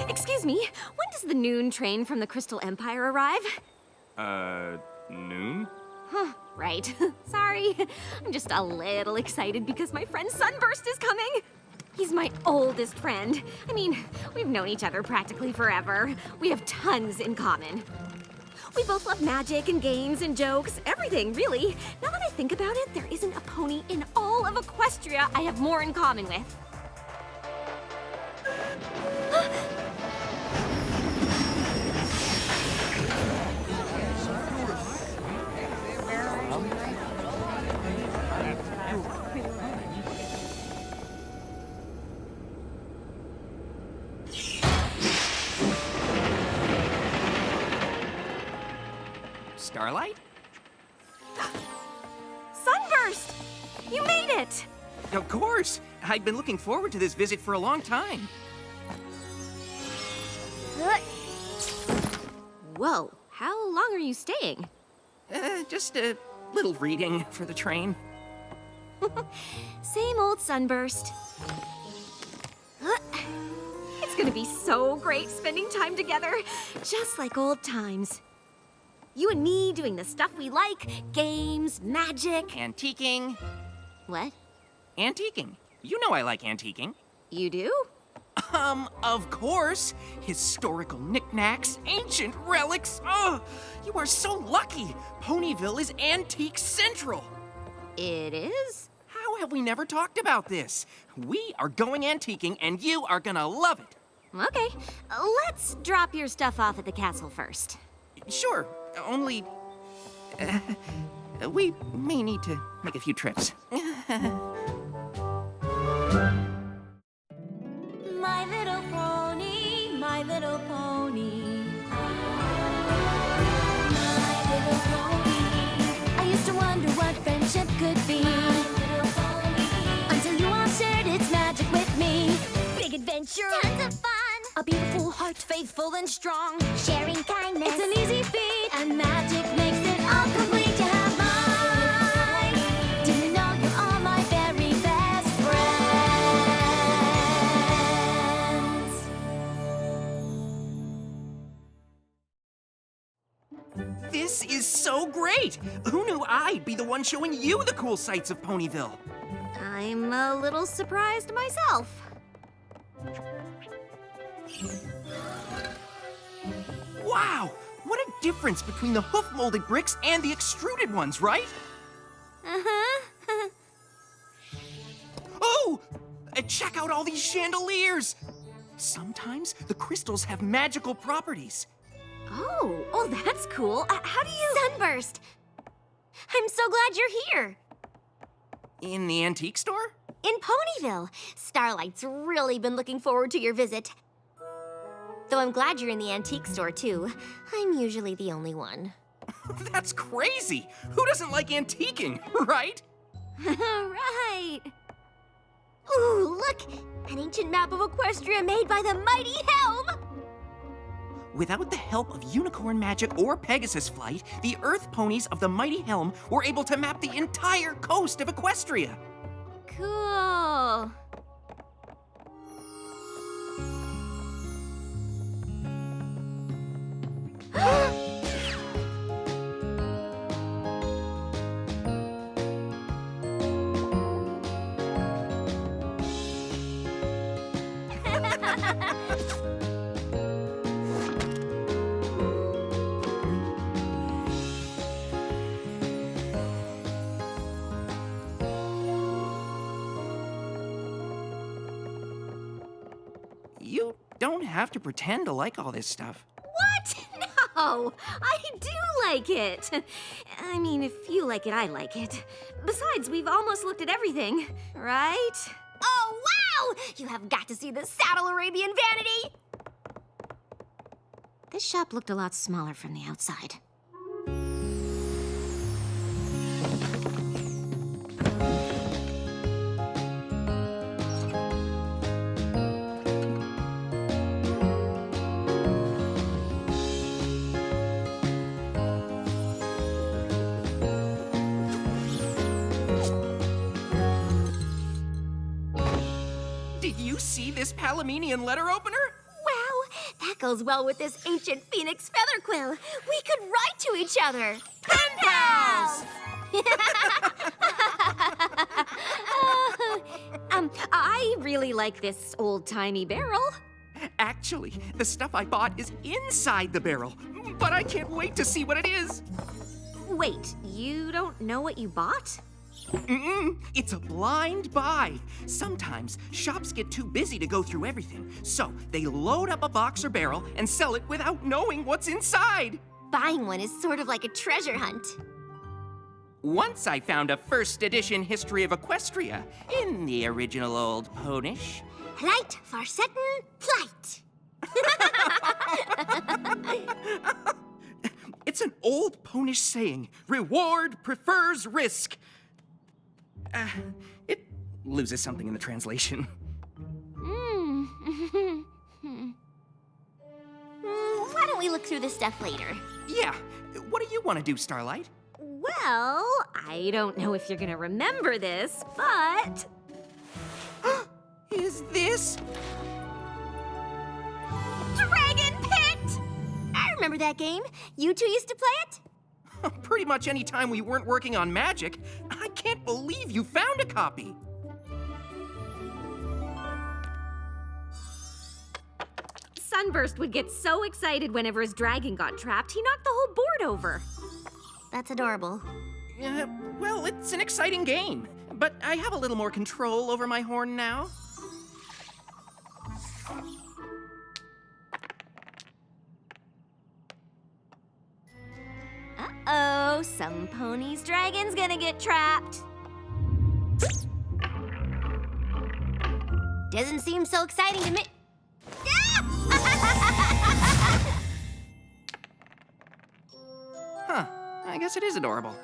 Excuse me, when does the noon train from the Crystal Empire arrive? Noon? Huh, right. Sorry. I'm just a little excited because my friend Sunburst is coming. He's my oldest friend. I mean, we've known each other practically forever. We have tons in common. We both love magic and games and jokes, everything, really. Now that I think about it, there isn't a pony in all of Equestria I have more in common with. Starlight? Sunburst! You made it! Of course! I've been looking forward to this visit for a long time. Whoa, how long are you staying? Just a little reading for the train. Same old Sunburst. It's gonna be so great spending time together, just like old times. You and me doing the stuff we like, games, magic. Antiquing. What? Antiquing. You know I like antiquing. You do? Of course. Historical knickknacks, ancient relics. Oh, you are so lucky. Ponyville is Antique Central. It is? How have we never talked about this? We are going antiquing, and you are gonna love it. Okay, let's drop your stuff off at the castle first. Sure, only... we may need to make a few trips. My little pony, my little pony. My little pony. I used to wonder what friendship could be. Until you all shared its magic with me. Big adventure. Tons of fun. A beautiful heart, faithful and strong. Sharing kindness. It's an easy feat, and magic makes it all complete. You have mine. Do you know you're all my very best friends? This is so great! Who knew I'd be the one showing you the cool sights of Ponyville? I'm a little surprised myself. Wow! What a difference between the hoof-molded bricks and the extruded ones, right? Uh-huh. Oh! Check out all these chandeliers! Sometimes the crystals have magical properties. Oh, that's cool. How do you... Sunburst. I'm so glad you're here. In the antique store? In Ponyville. Starlight's really been looking forward to your visit. Though I'm glad you're in the antique store, too. I'm usually the only one. That's crazy! Who doesn't like antiquing, right? Right. Ooh, look! An ancient map of Equestria made by the mighty Helm! Without the help of unicorn magic or Pegasus flight, the Earth ponies of the mighty Helm were able to map the entire coast of Equestria. Cool. You don't have to pretend to like all this stuff. What? No, I do like it. I mean, if you like it, I like it. Besides, we've almost looked at everything, right? Oh, wow! You have got to see the Saddle Arabian Vanity! This shop looked a lot smaller from the outside. you see this Palaminian letter opener? Wow, that goes well with this ancient phoenix feather quill. We could write to each other. Pen pals! I really like this old-timey barrel. Actually, the stuff I bought is inside the barrel, but I can't wait to see what it is. Wait, you don't know what you bought? It's a blind buy. Sometimes shops get too busy to go through everything, so they load up a box or barrel and sell it without knowing what's inside. Buying one is sort of like a treasure hunt. Once I found a first edition history of Equestria in the original old Ponish. Plight, Farsetten, plight. It's an old Ponish saying, reward prefers risk. It loses something in the translation. Why don't we look through this stuff later? Yeah, what do you want to do, Starlight? Well, I don't know if you're gonna remember this, but... Is this? Dragon Pit! I remember that game. You two used to play it? Pretty much any time we weren't working on magic. I can't believe you found a copy. Sunburst would get so excited whenever his dragon got trapped, he knocked the whole board over. That's adorable. Well, it's an exciting game, but I have a little more control over my horn now. Uh-oh, some pony's dragon's gonna get trapped. Doesn't seem so exciting to me. Huh, I guess it is adorable.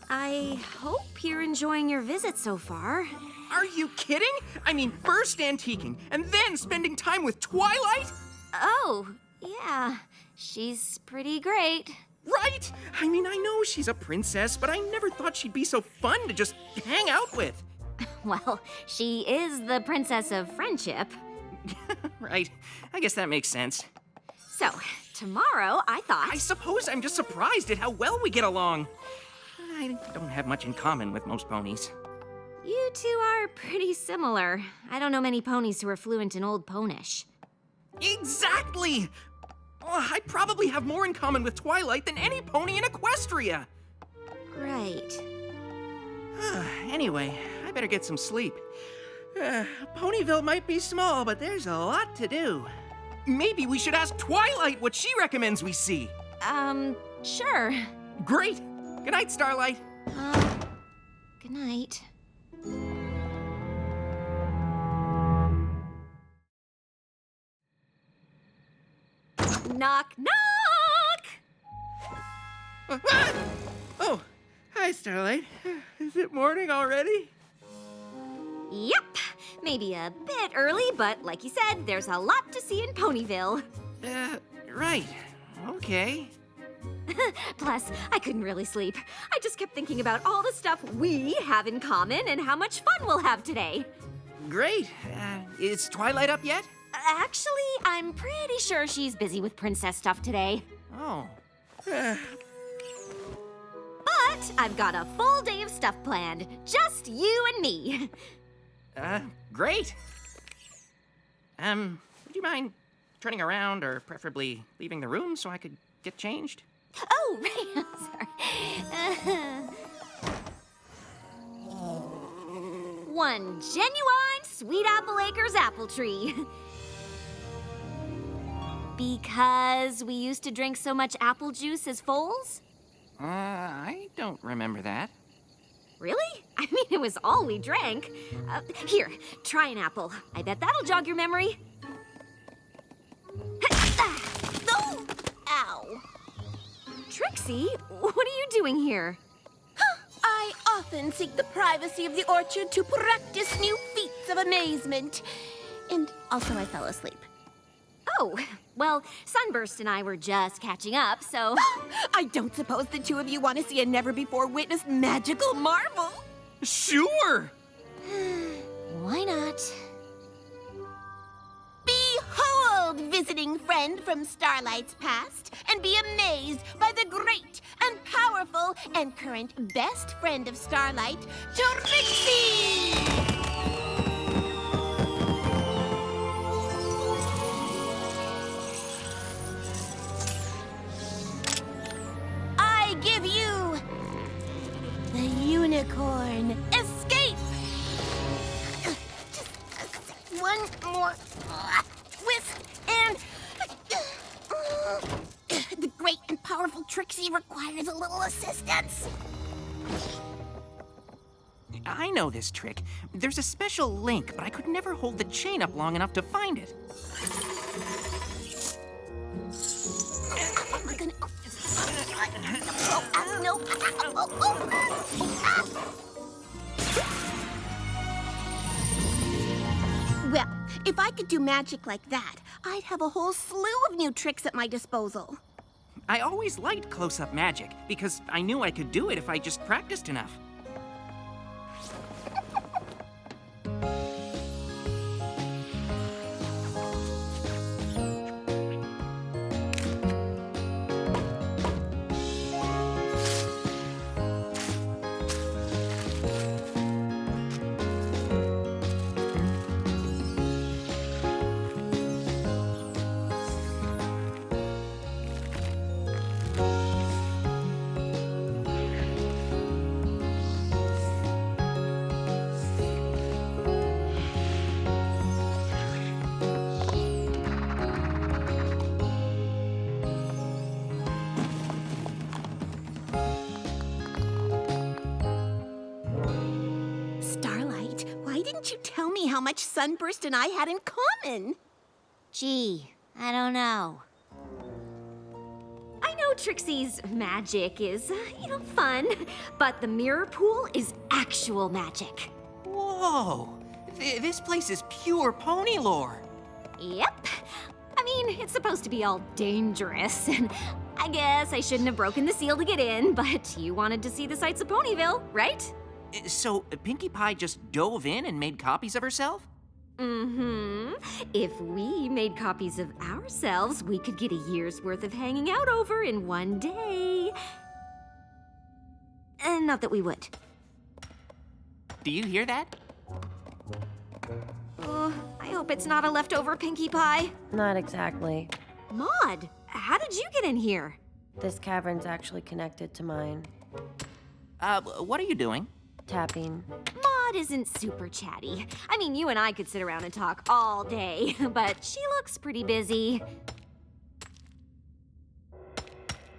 I hope you're enjoying your visit so far. Are you kidding? I mean, first antiquing, and then spending time with Twilight? Oh, yeah, she's pretty great. Right? I mean, I know she's a princess, but I never thought she'd be so fun to just hang out with. Well, she is the princess of friendship. Right, I guess that makes sense. So, tomorrow I thought... I suppose I'm just surprised at how well we get along. I don't have much in common with most ponies. You two are pretty similar. I don't know many ponies who are fluent in Old Ponish. Exactly! I probably have more in common with Twilight than any pony in Equestria. Right. Anyway, I better get some sleep. Ponyville might be small, but there's a lot to do. Maybe we should ask Twilight what she recommends we see. Sure. Great! Good night, Starlight. Good night. Knock, knock! Oh, hi, Starlight. Is it morning already? Yep. Maybe a bit early, but like you said, there's a lot to see in Ponyville. Right. Okay. Plus, I couldn't really sleep. I just kept thinking about all the stuff we have in common and how much fun we'll have today. Great. Is Twilight up yet? Actually, I'm pretty sure she's busy with princess stuff today. Oh. But I've got a full day of stuff planned. Just you and me. Great. Would you mind turning around or preferably leaving the room so I could get changed? Oh, right. Sorry. One genuine Sweet Apple Acres apple tree. Because we used to drink so much apple juice as foals? I don't remember that. Really? I mean, it was all we drank. Here, try an apple. I bet that'll jog your memory. Oh! Ow. Trixie, what are you doing here? I often seek the privacy of the orchard to practice new feats of amazement. And also I fell asleep. Oh, well, Sunburst and I were just catching up, so... I don't suppose the two of you want to see a never-before-witnessed magical marvel? Sure! Why not? Behold, visiting friend from Starlight's past, and be amazed by the great and powerful and current best friend of Starlight, Trixie! I give you the unicorn escape! Just one more twist and the great and powerful Trixie requires a little assistance. I know this trick. There's a special link, but I could never hold the chain up long enough to find it. We're gonna. No. Well, if I could do magic like that, I'd have a whole slew of new tricks at my disposal. I always liked close-up magic because I knew I could do it if I just practiced enough. Starlight, why didn't you tell me how much Sunburst and I had in common? Gee, I don't know. I know Trixie's magic is, fun, but the mirror pool is actual magic. Whoa! This place is pure pony lore. Yep. I mean, it's supposed to be all dangerous, and I guess I shouldn't have broken the seal to get in, but you wanted to see the sights of Ponyville, right? So Pinkie Pie just dove in and made copies of herself? Mm-hmm. If we made copies of ourselves, we could get a year's worth of hanging out over in one day. Not that we would. Do you hear that? Oh, I hope it's not a leftover Pinkie Pie. Not exactly. Maud, how did you get in here? This cavern's actually connected to mine. What are you doing? Tapping. Maud isn't super chatty. I mean, you and I could sit around and talk all day, but she looks pretty busy.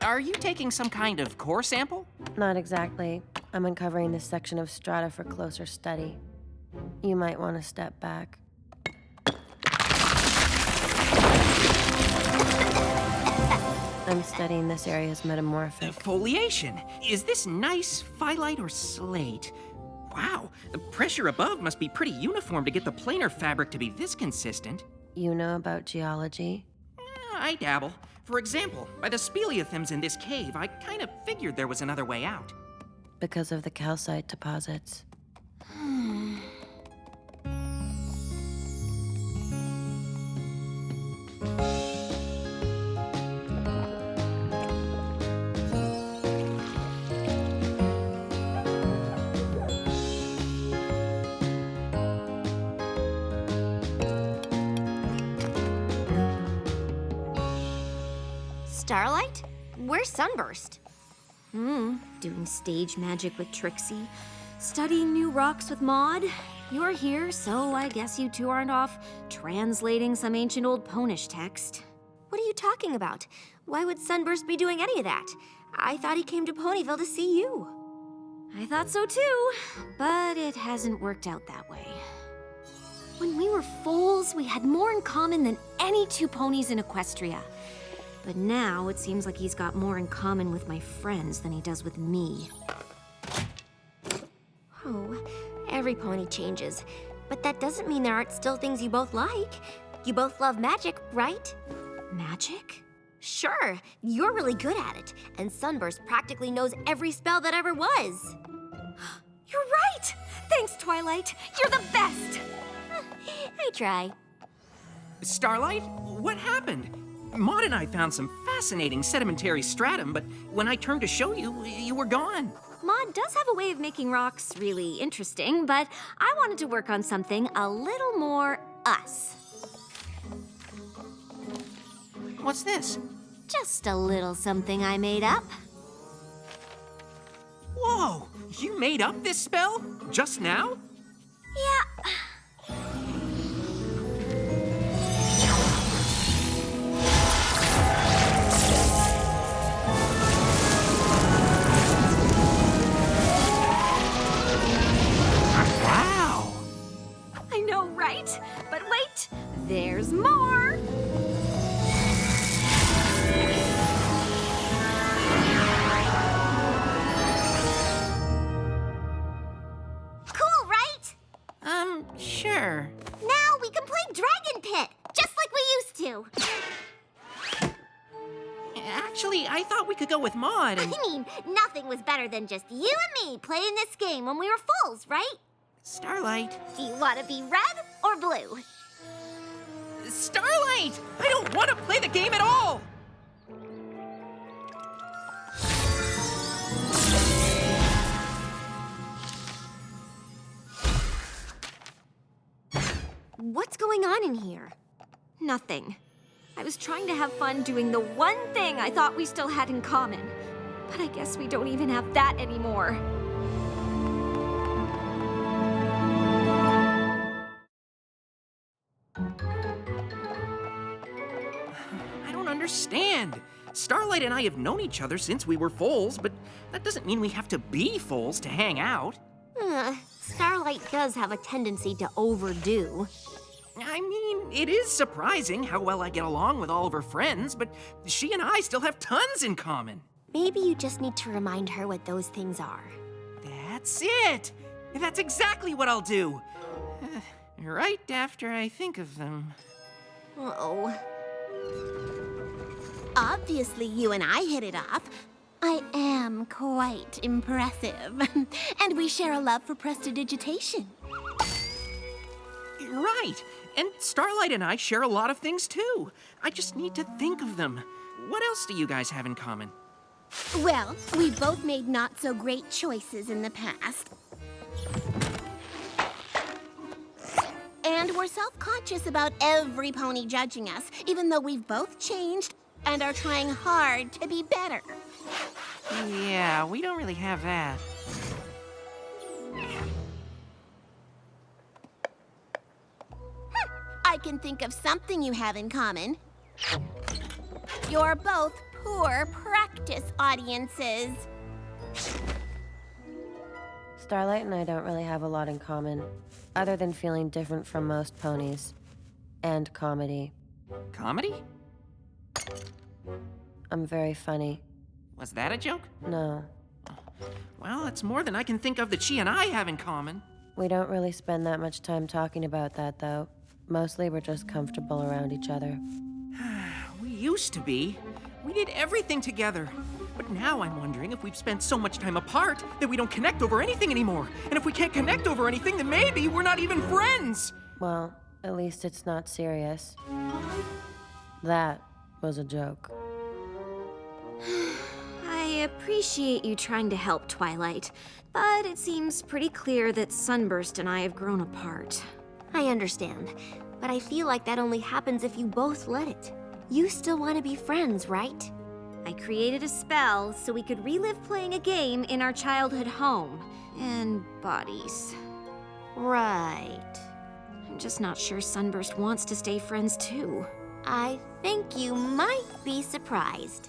Are you taking some kind of core sample? Not exactly. I'm uncovering this section of strata for closer study. You might want to step back. I'm studying this area's metamorphic. Foliation. Is this nice phyllite or slate? Wow, the pressure above must be pretty uniform to get the planar fabric to be this consistent. You know about geology? I dabble. For example, by the speleothems in this cave, I kind of figured there was another way out. Because of the calcite deposits. Starlight? Where's Sunburst? Doing stage magic with Trixie, studying new rocks with Maud. You're here, so I guess you two aren't off translating some ancient old Ponish text. What are you talking about? Why would Sunburst be doing any of that? I thought he came to Ponyville to see you. I thought so too, but it hasn't worked out that way. When we were foals, we had more in common than any two ponies in Equestria. But now it seems like he's got more in common with my friends than he does with me. Oh, every pony changes. But that doesn't mean there aren't still things you both like. You both love magic, right? Magic? Sure, you're really good at it. And Sunburst practically knows every spell that ever was. You're right! Thanks, Twilight. You're the best. I try. Starlight, what happened? Maud and I found some fascinating sedimentary stratum, but when I turned to show you, you were gone. Maud does have a way of making rocks really interesting, but I wanted to work on something a little more us. What's this? Just a little something I made up. Whoa! You made up this spell? Just now? Yeah. Wow! I know, right? But wait, there's more. Cool, right? Sure. Now we can play Dragon Pit, just like we used to. Actually, I thought we could go with Maud and... I mean, nothing was better than just you and me playing this game when we were fools, right? Starlight. Do you want to be red or blue? Starlight! I don't want to play the game at all! What's going on in here? Nothing. I was trying to have fun doing the one thing I thought we still had in common. But I guess we don't even have that anymore. I don't understand. Starlight and I have known each other since we were foals, but that doesn't mean we have to be foals to hang out. Starlight does have a tendency to overdo. I mean, it is surprising how well I get along with all of her friends, but she and I still have tons in common. Maybe you just need to remind her what those things are. That's it! That's exactly what I'll do. Right after I think of them. Uh-oh. Obviously, you and I hit it off. I am quite impressive. And we share a love for prestidigitation. Right! And Starlight and I share a lot of things too. I just need to think of them. What else do you guys have in common? Well, we both made not so great choices in the past. And we're self-conscious about every pony judging us, even though we've both changed and are trying hard to be better. Yeah, we don't really have that. I can think of something you have in common. You're both poor practice audiences. Starlight and I don't really have a lot in common, other than feeling different from most ponies. And comedy. Comedy? I'm very funny. Was that a joke? No, Well, it's more than I can think of that she and I have in common. we don't really spend that much time talking about that, though. Mostly we're just comfortable around each other. We used to be. We did everything together. But now I'm wondering if we've spent so much time apart that we don't connect over anything anymore. And if we can't connect over anything, then maybe we're not even friends. Well, at least it's not serious. That was a joke. I appreciate you trying to help, Twilight, but it seems pretty clear that Sunburst and I have grown apart. I understand, but I feel like that only happens if you both let it. You still want to be friends, right? I created a spell so we could relive playing a game in our childhood home and bodies. Right. I'm just not sure Sunburst wants to stay friends too. I think you might be surprised.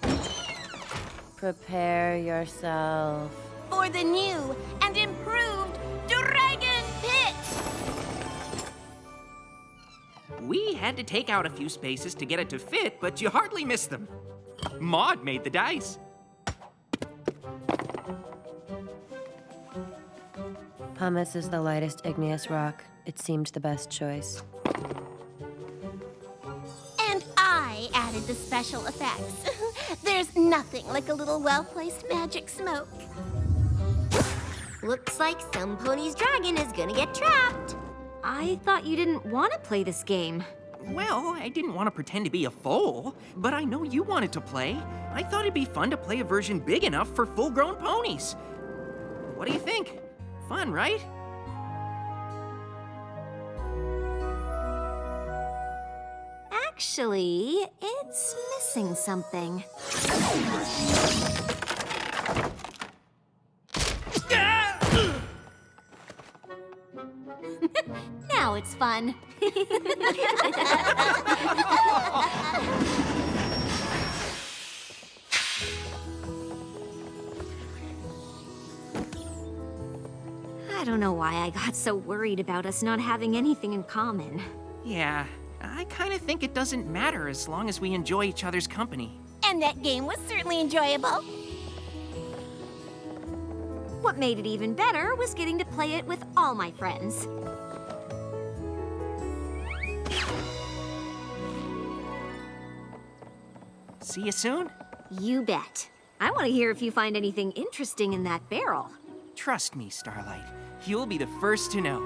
Prepare yourself. For the new and improved Dragon Pit! We had to take out a few spaces to get it to fit, but you hardly missed them. Maud made the dice. Pumice is the lightest igneous rock. It seemed the best choice. And I added the special effects. There's nothing like a little well-placed magic smoke. Looks like some pony's dragon is gonna get trapped. I thought you didn't want to play this game. Well, I didn't want to pretend to be a foal, but I know you wanted to play. I thought it'd be fun to play a version big enough for full-grown ponies. What do you think? Fun, right? Actually, it's missing something. Now it's fun. I don't know why I got so worried about us not having anything in common. Yeah, I kind of think it doesn't matter as long as we enjoy each other's company. And that game was certainly enjoyable. What made it even better was getting to play it with all my friends. See you soon? You bet. I want to hear if you find anything interesting in that barrel. Trust me, Starlight. You'll be the first to know.